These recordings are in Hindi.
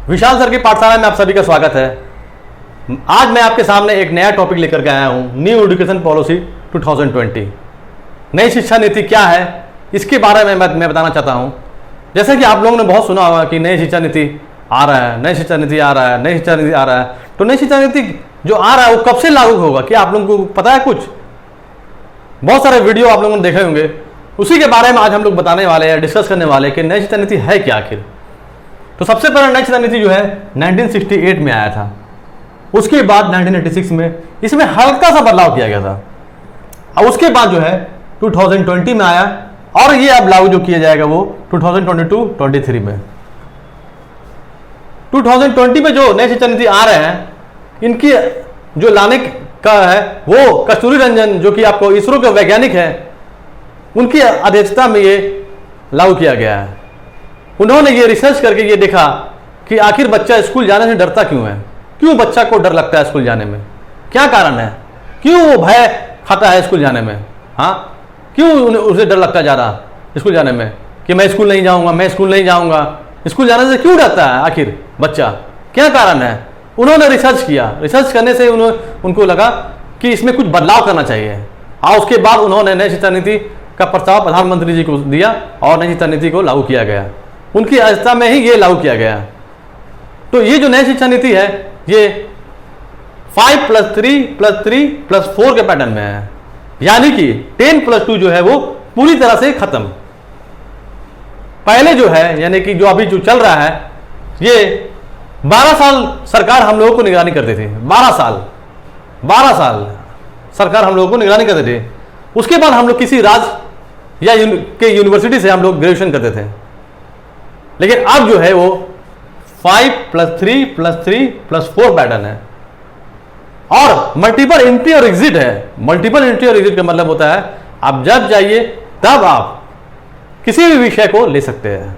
विशाल सर की पाठशाला में आप सभी का स्वागत है। आज मैं आपके सामने एक नया टॉपिक लेकर के आया हूं, न्यू एजुकेशन पॉलिसी 2020। नई शिक्षा नीति क्या है, इसके बारे में मैं बताना चाहता हूं। जैसे कि आप लोगों ने बहुत सुना होगा कि नई शिक्षा नीति आ रहा है, नई शिक्षा नीति आ रहा है, नई शिक्षा नीति आ रहा है। तो नई शिक्षा नीति जो आ रहा है वो कब से लागू होगा, क्या आप लोगों को पता है? कुछ बहुत सारे वीडियो आप लोगों ने देखे होंगे, उसी के बारे में आज हम लोग बताने वाले हैं, डिस्कस करने वाले हैं कि नई शिक्षा नीति है क्या आखिर। तो सबसे पहले नई शिक्षा नीति जो है 1968 में आया था। उसके बाद 1986 में इसमें हल्का सा बदलाव किया गया था। और उसके बाद जो है 2020 में आया और ये अब लागू जो किया जाएगा वो 2022-23 में। 2020 में जो नई शिक्षा नीति आ रहे हैं, इनकी जो लाने का है वो कस्तूरी रंजन, जो कि आपको इसरो के वैज्ञानिक हैं, उनकी अध्यक्षता में ये लागू किया गया है। उन्होंने ये रिसर्च करके ये देखा कि आखिर बच्चा स्कूल जाने से डरता क्यों है, क्यों बच्चा को डर लगता है स्कूल जाने में, क्या कारण है, क्यों वो भय खाता है स्कूल जाने में। हाँ, क्यों उसे डर लगता है ज़्यादा स्कूल जाने में कि मैं स्कूल नहीं जाऊँगा, मैं स्कूल नहीं जाऊँगा। स्कूल जाने से क्यों डरता है आखिर बच्चा, क्या कारण है? उन्होंने रिसर्च किया। रिसर्च करने से उनको लगा कि इसमें कुछ बदलाव करना चाहिए। और उसके बाद उन्होंने नई शिक्षा नीति का प्रस्ताव प्रधानमंत्री जी को दिया और नई शिक्षा नीति को लागू किया गया। उनकी अध्यक्षता में ही ये लागू किया गया। तो ये जो नई शिक्षा नीति है ये 5+3+3+4 के पैटर्न में है, यानी कि 10+2 जो है वो पूरी तरह से खत्म। पहले जो है यानी कि जो अभी जो चल रहा है ये 12 साल सरकार हम लोगों को निगरानी करते थे। 12 साल सरकार हम लोगों को निगरानी करते थे। उसके बाद हम लोग किसी राज्य या के यूनिवर्सिटी से हम लोग ग्रेजुएशन करते थे। लेकिन अब जो है वो 5+3+3+4 पैटर्न है और मल्टीपल एंट्री और एग्जिट है। मल्टीपल एंट्री और एग्जिट का मतलब होता है आप जब जाइए तब आप किसी भी विषय को ले सकते हैं।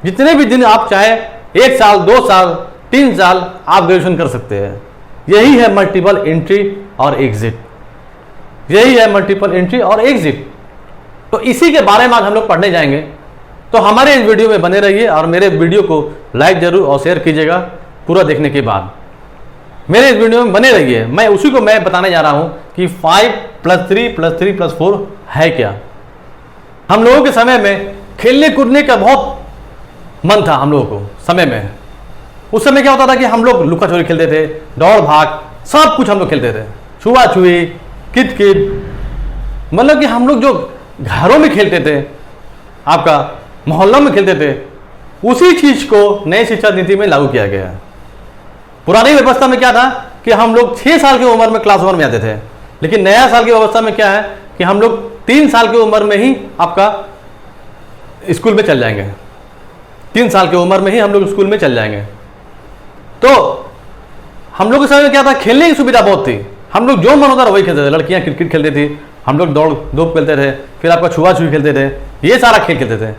जितने भी दिन आप चाहे, 1 साल, 2 साल, 3 साल आप ग्रेजुएशन कर सकते हैं। यही है मल्टीपल एंट्री और एग्जिट, यही है मल्टीपल एंट्री और एग्जिट। तो इसी के बारे में आज हम लोग पढ़ने जाएंगे। तो हमारे इस वीडियो में बने रहिए और मेरे वीडियो को लाइक जरूर और शेयर कीजिएगा पूरा देखने के बाद। मेरे इस वीडियो में बने रहिए, मैं उसी को मैं बताने जा रहा हूं कि 5+3+3+4 है क्या। हम लोगों के समय में खेलने कूदने का बहुत मन था हम लोगों को समय में। उस समय क्या होता था कि हम लोग लुका चोरी खेलते थे, दौड़ भाग, सब कुछ हम लोग खेलते थे, छुआ छुई, कित, मतलब कि हम लोग जो घरों में खेलते थे, आपका मोहल्लों में खेलते थे, उसी चीज को नई शिक्षा नीति में लागू किया गया है। पुरानी व्यवस्था में क्या था कि हम लोग 6 साल की उम्र में क्लास 1 में आते थे, लेकिन नया साल की व्यवस्था में क्या है कि हम लोग 3 साल की उम्र में ही आपका स्कूल में चल जाएंगे। 3 साल की उम्र में ही हम लोग स्कूल में चल जाएंगे। तो हम लोग के समय में क्या था, खेलने की सुविधा बहुत थी। हम लोग जो मन होता था वही खेलते थे। लड़कियां क्रिकेट खेलती थी, हम लोग दौड़ धूप खेलते थे, फिर आपका छुआ छुई खेलते थे, ये सारा खेल खेलते थे।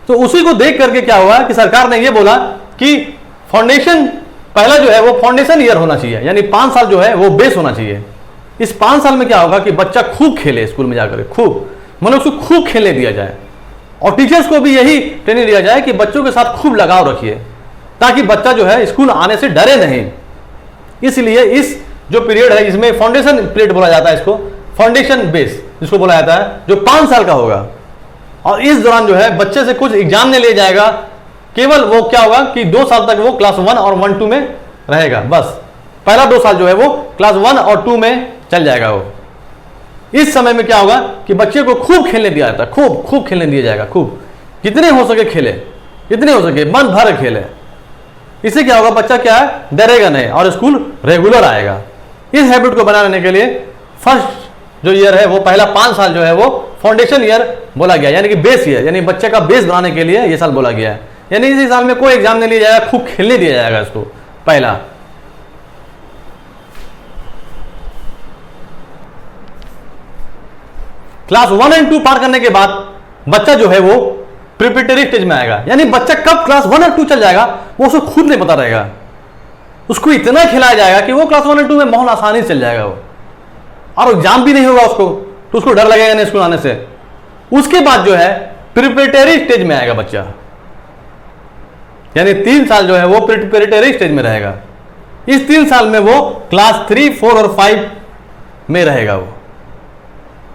तो उसी को देख करके क्या हुआ कि सरकार ने ये बोला कि फाउंडेशन पहला जो है वो फाउंडेशन ईयर होना चाहिए, यानी 5 साल जो है वो बेस होना चाहिए। इस 5 साल में क्या होगा कि बच्चा खूब खेले स्कूल में जाकर, खूब मतलब उसको खूब खेलने दिया जाए और टीचर्स को भी यही ट्रेनिंग दिया जाए कि बच्चों के साथ खूब लगाव रखिए, ताकि बच्चा जो है स्कूल आने से डरे नहीं। इसलिए इस जो पीरियड है इसमें फाउंडेशन पीरियड बोला जाता है, इसको फाउंडेशन बेस जिसको बोला जाता है, जो 5 साल का होगा। और इस दौरान जो है बच्चे से कुछ एग्जाम नहीं लिया जाएगा, केवल वो क्या होगा कि 2 साल तक वो क्लास 1 और 1, 2 में रहेगा। बस पहला 2 साल जो है वो क्लास 1 और 2 में चल जाएगा। वो इस समय में क्या होगा कि बच्चे को खूब खेलने दिया जाता है, खूब खेलने दिया जाएगा, खूब जितने हो सके खेले, जितने हो सके मन भर खेले। इससे क्या होगा, बच्चा क्या है डरेगा नहीं और स्कूल रेगुलर आएगा। इस हैबिट को बनाने के लिए फर्स्ट जो ईयर है वो पहला 5 साल जो है वो फाउंडेशन ईयर बोला गया, यानी कि बेस ईयर, यानी बच्चे का बेस बनाने के लिए ये साल बोला गया है। यानी इसी साल में कोई एग्जाम नहीं लिया जाएगा, खूब खेलने दिया जाएगा इसको। पहला क्लास 1 और 2 पार करने के बाद बच्चा जो है वो प्रिपरेटरी स्टेज में आएगा, यानी बच्चा कब क्लास 1 और 2 चल जाएगा वो उसको खुद नहीं पता रहेगा। उसको इतना खिलाया जाएगा कि वो क्लास 1 और 2 में बहुत आसानी से चल जाएगा वो, और एग्जाम भी नहीं होगा उसको, तो उसको डर लगेगा नहीं स्कूल आने से। उसके बाद जो है प्रिपरेटरी स्टेज में आएगा बच्चा। यानी 3 साल जो है वो प्रिपरेटरी स्टेज में रहेगा। इस 3 साल में वो क्लास 3, 4 और 5 में रहेगा वो,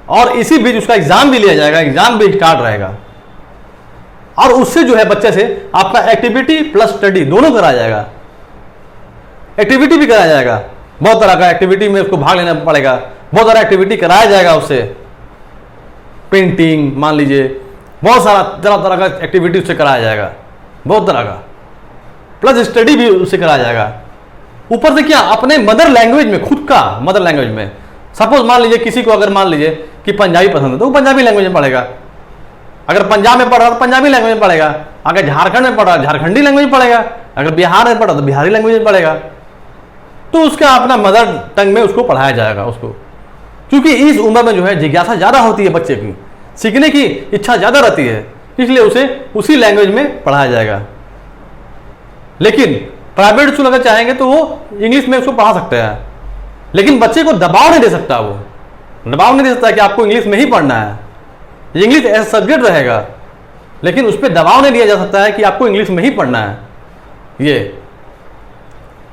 और इसी बीच उसका एग्जाम भी लिया जाएगा, एग्जाम भी स्टार्ट रहेगा। और उससे जो है बच्चे से आपका एक्टिविटी प्लस स्टडी दोनों कराया जाएगा। एक्टिविटी भी कराया जाएगा, बहुत तरह का एक्टिविटी में उसको भाग लेना पड़ेगा, बहुत सारा एक्टिविटी कराया जाएगा उससे, पेंटिंग मान लीजिए, बहुत सारा तरह तरह का एक्टिविटी उससे कराया जाएगा, बहुत तरह का, प्लस स्टडी भी उससे कराया जाएगा। ऊपर से क्या, अपने मदर लैंग्वेज में, खुद का मदर लैंग्वेज में। सपोज मान लीजिए किसी को अगर मान लीजिए कि पंजाबी पसंद है तो वो पंजाबी लैंग्वेज में पढ़ेगा, अगर पंजाब में पढ़ रहा तो पंजाबी लैंग्वेज में पढ़ेगा, अगर झारखंड में पढ़ रहा झारखंडी लैंग्वेज में पढ़ेगा, अगर बिहार में पढ़ा तो बिहारी लैंग्वेज में पढ़ेगा। तो उसका अपना मदर टंग में उसको पढ़ाया जाएगा उसको, क्योंकि इस उम्र में जो है जिज्ञासा ज़्यादा होती है बच्चे की, सीखने की इच्छा ज़्यादा रहती है, इसलिए उसे उसी लैंग्वेज में पढ़ाया जाएगा। लेकिन प्राइवेट स्कूल अगर चाहेंगे तो वो इंग्लिश में उसको पढ़ा सकते हैं, लेकिन बच्चे को दबाव नहीं दे सकता, वो दबाव नहीं दे सकता कि आपको इंग्लिश में ही पढ़ना है, इंग्लिश एज सब्जेक्ट रहेगा, लेकिन उस पर दबाव नहीं दिया जा सकता है कि आपको इंग्लिश में ही पढ़ना है ये।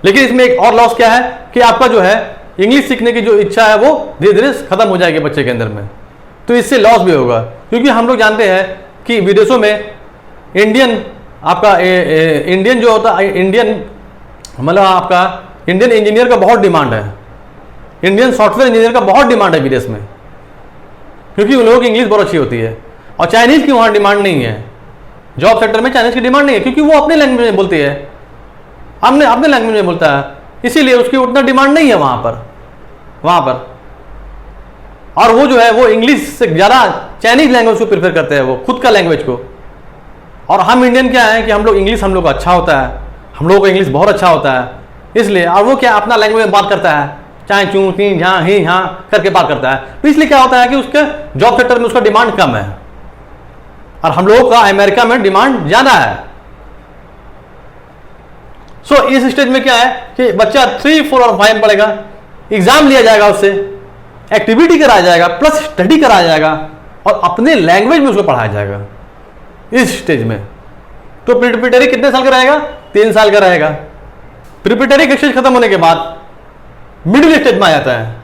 लेकिन इसमें एक और लॉस क्या है कि आपका जो है इंग्लिश सीखने की जो इच्छा है वो धीरे धीरे खत्म हो जाएगी बच्चे के अंदर में, तो इससे लॉस भी होगा। क्योंकि हम लोग जानते हैं कि विदेशों में इंडियन आपका इंडियन जो होता है, इंडियन मतलब आपका इंडियन इंजीनियर का बहुत डिमांड है, इंडियन सॉफ्टवेयर इंजीनियर का बहुत डिमांड है विदेश में, क्योंकि उन लोगों की इंग्लिश बहुत अच्छी होती है। और चाइनीज़ की वहाँ डिमांड नहीं है, जॉब सेक्टर में चाइनीज़ की डिमांड नहीं है, क्योंकि वो अपने लैंग्वेज में बोलती है, अपने लैंग्वेज में बोलता है, इसीलिए उसकी उतना डिमांड नहीं है वहाँ पर। और वो जो है वो इंग्लिश से ज़्यादा चाइनीज़ लैंग्वेज को प्रेफर करते हैं, वो खुद का लैंग्वेज को। और हम इंडियन क्या है कि हम लोग इंग्लिश हम लोग का अच्छा होता है, हम लोगों को इंग्लिश बहुत अच्छा होता है, इसलिए। और वो क्या अपना लैंग्वेज में बात करता है, चाहे चूँ ची झा ही हाँ करके बात करता है, तो इसलिए क्या होता है कि उसके जॉब सेक्टर में उसका डिमांड कम है, और हम लोगों का अमेरिका में डिमांड ज़्यादा है। सो इस स्टेज में क्या है कि बच्चा 3, 4 और 5 पढ़ेगा, एग्जाम लिया जाएगा उससे, एक्टिविटी कराया जाएगा, प्लस स्टडी कराया जाएगा, और अपने लैंग्वेज में उसको पढ़ाया जाएगा इस स्टेज में। तो प्रिपरेटरी कितने साल का रहेगा? 3 साल का रहेगा। प्रिपरेटरी का स्टेज खत्म होने के बाद मिडिल स्टेज में आ जाता है।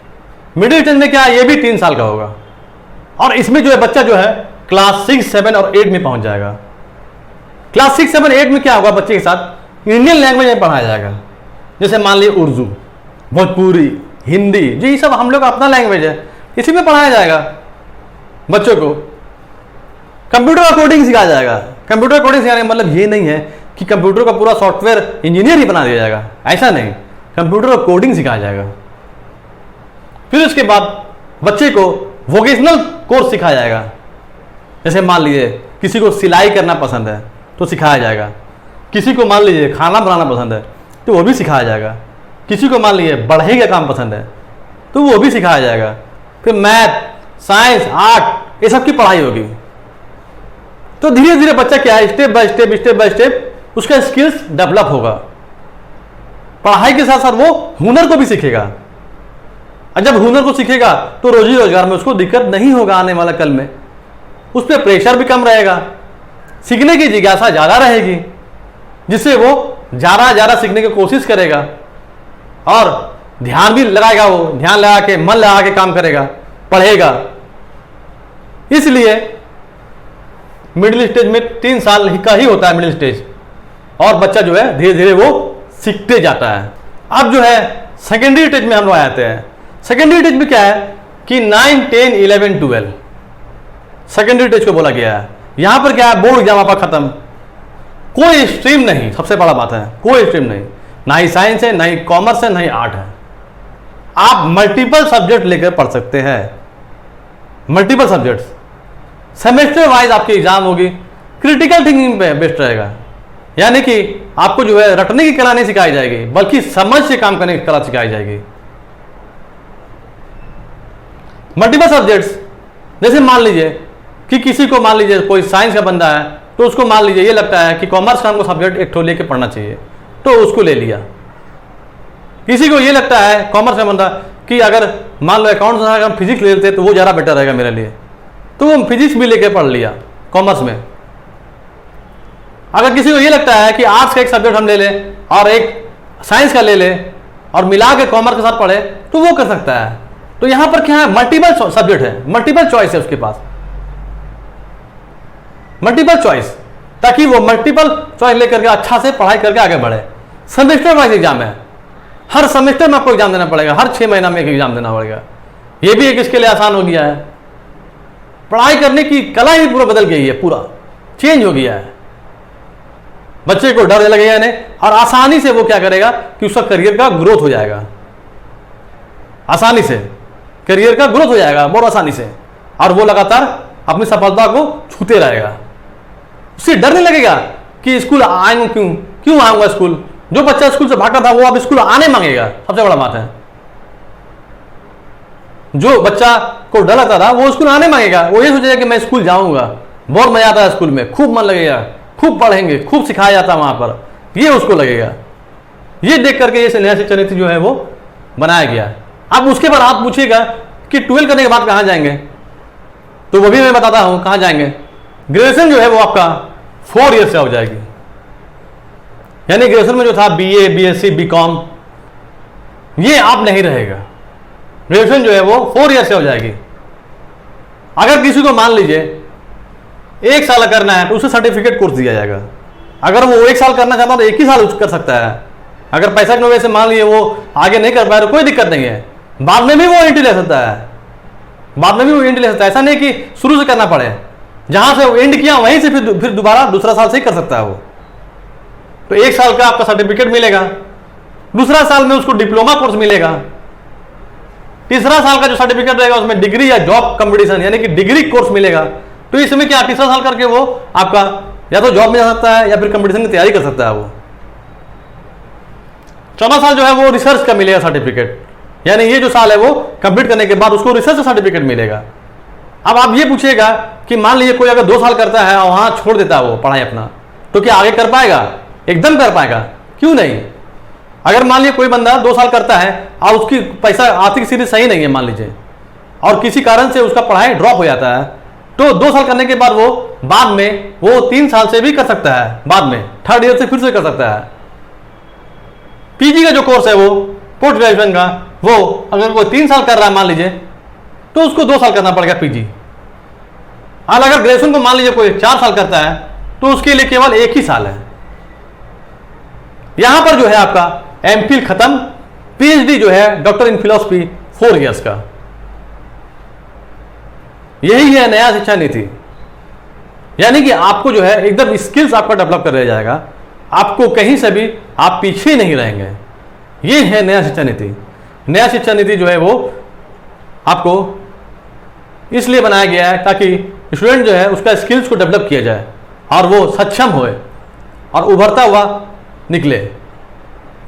मिडिल स्टेज में क्या है, ये भी 3 साल का होगा, और इसमें जो है बच्चा जो है क्लास 6, 7 और 8 में पहुंच जाएगा। क्लास 6, 7, 8 में क्या होगा, बच्चे के साथ इंडियन लैंग्वेज में पढ़ाया जाएगा, जैसे मान लीजिए उर्दू, भोजपुरी, हिंदी, जो ये सब हम लोग का अपना लैंग्वेज है, इसी में पढ़ाया जाएगा बच्चों को। कंप्यूटर का कोडिंग सिखाया जाएगा। कंप्यूटर कोडिंग सिखाने का मतलब ये नहीं है कि कंप्यूटर का पूरा सॉफ्टवेयर इंजीनियर ही बना दिया जाएगा, ऐसा नहीं। कंप्यूटर का कोडिंग सिखाया जाएगा। फिर उसके बाद बच्चे को वोकेशनल कोर्स सिखाया जाएगा, जैसे मान लीजिए किसी को सिलाई करना पसंद है तो सिखाया जाएगा, किसी को मान लीजिए खाना बनाना पसंद है तो वो भी सिखाया जाएगा, किसी को मान लीजिए बढ़ई का काम पसंद है तो वो भी सिखाया जाएगा। फिर मैथ, साइंस, आर्ट, ये सब की पढ़ाई होगी। तो धीरे धीरे बच्चा क्या है, स्टेप बाय स्टेप उसका स्किल्स डेवलप होगा। पढ़ाई के साथ साथ वो हुनर को भी सीखेगा, और जब हुनर को सीखेगा तो रोजी रोजगार में उसको दिक्कत नहीं होगा आने वाला कल में, उस पर प्रेशर भी कम रहेगा, सीखने की जिज्ञासा ज़्यादा रहेगी, जिससे वो ज़्यादा सीखने की कोशिश करेगा, और ध्यान भी लगाएगा, वो ध्यान लगा के मन लगा के काम करेगा, पढ़ेगा। इसलिए मिडिल स्टेज में 3 साल का ही होता है मिडिल स्टेज, और बच्चा जो है धीरे धीरे वो सीखते जाता है। अब जो है सेकेंडरी स्टेज में हम लोग आते हैं। सेकेंडरी स्टेज में क्या है कि 9, 10, 11, 12 सेकेंडरी स्टेज को बोला गया है। यहां पर क्या है, बोर्ड एग्जाम आपका खत्म, कोई स्ट्रीम नहीं, सबसे बड़ा बात है कोई स्ट्रीम नहीं, ना ही साइंस है, ना ही कॉमर्स है, ना ही आर्ट है। आप मल्टीपल सब्जेक्ट लेकर पढ़ सकते हैं, मल्टीपल सब्जेक्ट्स। सेमेस्टर वाइज आपकी एग्जाम होगी, क्रिटिकल थिंकिंग पे बेस्ट रहेगा, यानी कि आपको जो है रटने की कला नहीं सिखाई जाएगी, बल्कि समझ से काम करने की कला सिखाई जाएगी। मल्टीपल सब्जेक्ट्स, जैसे मान लीजिए कि किसी को मान लीजिए कोई साइंस का बंदा है तो उसको मान लीजिए ये लगता है कि कॉमर्स का हमको सब्जेक्ट एक ठो लेके पढ़ना चाहिए तो उसको ले लिया। किसी को ये लगता है कॉमर्स का बंदा कि अगर मान लो अकाउंट्स अगर हम फिजिक्स ले लेते तो वो ज़्यादा बेटर रहेगा मेरे लिए, तो वो फिजिक्स भी लेके पढ़ लिया कॉमर्स में। अगर किसी को ये लगता है कि आर्ट्स का एक सब्जेक्ट हम ले लें और एक साइंस का ले लें और मिला के कॉमर्स के साथ पढ़े तो वो कर सकता है। तो यहां पर क्या है, मल्टीपल सब्जेक्ट है, मल्टीपल चॉइस है उसके पास, मल्टीपल चॉइस, ताकि वो मल्टीपल चॉइस लेकर के अच्छा से पढ़ाई करके आगे बढ़े। सेमेस्टर वाइज एग्जाम है, हर सेमेस्टर में आपको एग्जाम देना पड़ेगा, हर 6 महीना में एक एग्जाम देना पड़ेगा। ये भी एक इसके लिए आसान हो गया है। पढ़ाई करने की कला ही पूरा बदल गई है, पूरा चेंज हो गया है। बच्चे को डर लगेगा नहीं और आसानी से वो क्या करेगा कि उसका करियर का ग्रोथ हो जाएगा, आसानी से करियर का ग्रोथ हो जाएगा बहुत आसानी से, और वो लगातार अपनी सफलता को छूते रहेगा। उससे डर नहीं लगेगा कि स्कूल आएंगे, क्यों आऊंगा स्कूल। जो बच्चा स्कूल से भागता था वो अब स्कूल आने मांगेगा, सबसे बड़ा बात है। जो बच्चा को डर लगता था वो स्कूल आने मांगेगा, वो ये सोचेगा कि मैं स्कूल जाऊंगा, बहुत मजा आता है स्कूल में, खूब मन लगेगा, खूब पढ़ेंगे, खूब सिखाया जाता है वहां पर, ये उसको लगेगा। ये देख करके ये नया शिक्षा नीति जो है वो बनाया गया। अब उसके बाद आप पूछिएगा कि 12 करने के बाद कहां जाएंगे, तो वो भी मैं बताता हूं कहां जाएंगे। ग्रेजुएशन जो है वो आपका 4 ईयर से हो जाएगी, यानी ग्रेजुएशन में जो था BA, BSc, BCom, ये आप नहीं रहेगा। ग्रेजुएशन जो है वो 4 ईयर से हो जाएगी। अगर किसी को मान लीजिए 1 साल करना है तो उसे सर्टिफिकेट कोर्स दिया जाएगा। अगर वो 1 साल करना चाहता है तो 1 ही साल कर सकता है। अगर पैसा की वजह से मान लीजिए वो आगे नहीं कर पाए तो कोई दिक्कत नहीं है, बाद में भी वो एंट्री ले सकता है, बाद में भी वो एंट्री ले सकता है। ऐसा नहीं कि शुरू से करना पड़े, जहां से वो एंड किया वहीं से फिर दोबारा दूसरा साल से ही कर सकता है वो। तो 1 साल का आपका सर्टिफिकेट मिलेगा, दूसरा साल में उसको डिप्लोमा कोर्स मिलेगा, तीसरा साल का जो सर्टिफिकेट रहेगा उसमें डिग्री या जॉब कंपटीशन यानी कि डिग्री कोर्स मिलेगा। तो इसमें क्या तीसरा साल करके वो आपका या तो जॉब में जा सकता है या फिर कंपटीशन की तैयारी कर सकता है वो। चौथा साल जो है वो रिसर्च का मिलेगा सर्टिफिकेट, यानी ये जो साल है वो कंप्लीट करने के बाद उसको रिसर्च सर्टिफिकेट मिलेगा। अब आप ये पूछिएगा कि मान लीजिए कोई अगर 2 साल करता है और वहां छोड़ देता है वो पढ़ाई अपना, तो क्या आगे कर पाएगा? एकदम कर पाएगा, क्यों नहीं। अगर मान लीजिए कोई बंदा 2 साल करता है और उसकी पैसा आर्थिक स्थिति सही नहीं है मान लीजिए, और किसी कारण से उसका पढ़ाई ड्रॉप हो जाता है, तो 2 साल करने के बाद वो बाद में वो 3 साल से भी कर सकता है, बाद में 3rd ईयर से फिर से कर सकता है। पीजी का जो कोर्स है वो पोस्ट ग्रेजुएशन का, वो अगर वो 3 साल कर रहा है मान लीजिए तो उसको 2 साल करना पड़ेगा पीजी। और अगर ग्रेजुएशन को मान लीजिए कोई 4 साल करता है तो उसके लिए केवल 1 ही साल है। यहां पर जो है आपका एमफिल खत्म, पीएचडी जो है डॉक्टर इन फिलॉसफी 4 इयर्स का। यही है नया शिक्षा नीति, यानी कि आपको जो है एकदम स्किल्स आपका डेवलप कर दिया जाएगा, आपको कहीं से भी आप पीछे नहीं रहेंगे। ये है नया शिक्षा नीति। नया शिक्षा नीति जो है वो आपको इसलिए बनाया गया है ताकि स्टूडेंट जो है उसका स्किल्स को डेवलप किया जाए और वो सक्षम होए और उभरता हुआ निकले।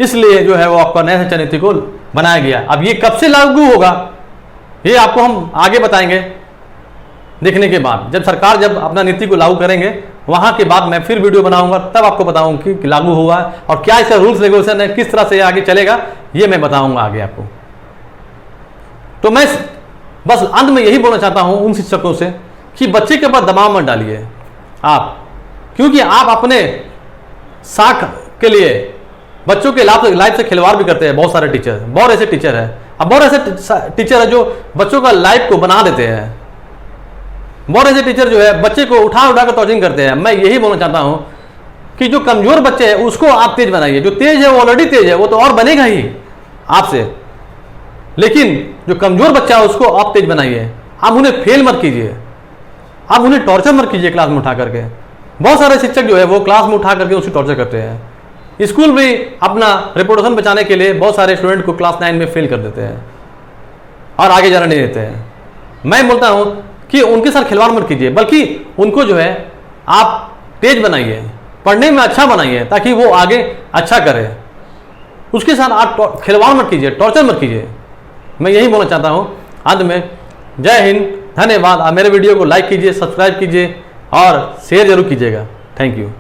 इसलिए जो है वो आपका नया शिक्षा नीति को बनाया गया। अब ये कब से लागू होगा ये आपको हम आगे बताएंगे, देखने के बाद जब सरकार जब अपना नीति को लागू करेंगे वहां के बाद मैं फिर वीडियो बनाऊंगा, तब आपको बताऊंगा कि लागू हुआ है और क्या इसका रूल्स रेगुलेशन है, किस तरह से आगे चलेगा, ये मैं बताऊंगा आगे आपको। तो मैं बस अंत में यही बोलना चाहता हूं उन शिक्षकों से कि बच्चे के ऊपर दबाव मत डालिए आप, क्योंकि आप अपने साख के लिए बच्चों के लाइफ से खिलवाड़ भी करते हैं। बहुत सारे टीचर, बहुत ऐसे टीचर है, अब बहुत ऐसे टीचर है जो बच्चों का लाइफ को बना देते हैं। बहुत ऐसे टीचर जो है बच्चे को उठा उठा कर टॉर्चरिंग करते हैं। मैं यही बोलना चाहता हूं कि जो कमजोर बच्चे हैं उसको आप तेज बनाइए, जो तेज है वो ऑलरेडी तेज है, वो तो और बनेगा ही आपसे, लेकिन जो कमजोर बच्चा है उसको आप तेज बनाइए। आप उन्हें फेल मत कीजिए, आप उन्हें टॉर्चर मत कीजिए क्लास में उठा करके। बहुत सारे शिक्षक जो है वो क्लास में उठा करके उसे टॉर्चर करते हैं। स्कूल में अपना रेपुटेशन बचाने के लिए बहुत सारे स्टूडेंट को क्लास 9 में फेल कर देते हैं और आगे जाने नहीं देते हैं। मैं बोलता हूं कि उनके साथ खिलवाड़ मत कीजिए, बल्कि उनको जो है आप तेज बनाइए, पढ़ने में अच्छा बनाइए ताकि वो आगे अच्छा करे। उसके साथ आप खिलवाड़ मत कीजिए, टॉर्चर मत कीजिए। मैं यही बोलना चाहता हूं अंत में। जय हिंद, धन्यवाद। आप मेरे वीडियो को लाइक कीजिए, सब्सक्राइब कीजिए और शेयर जरूर कीजिएगा। Thank you.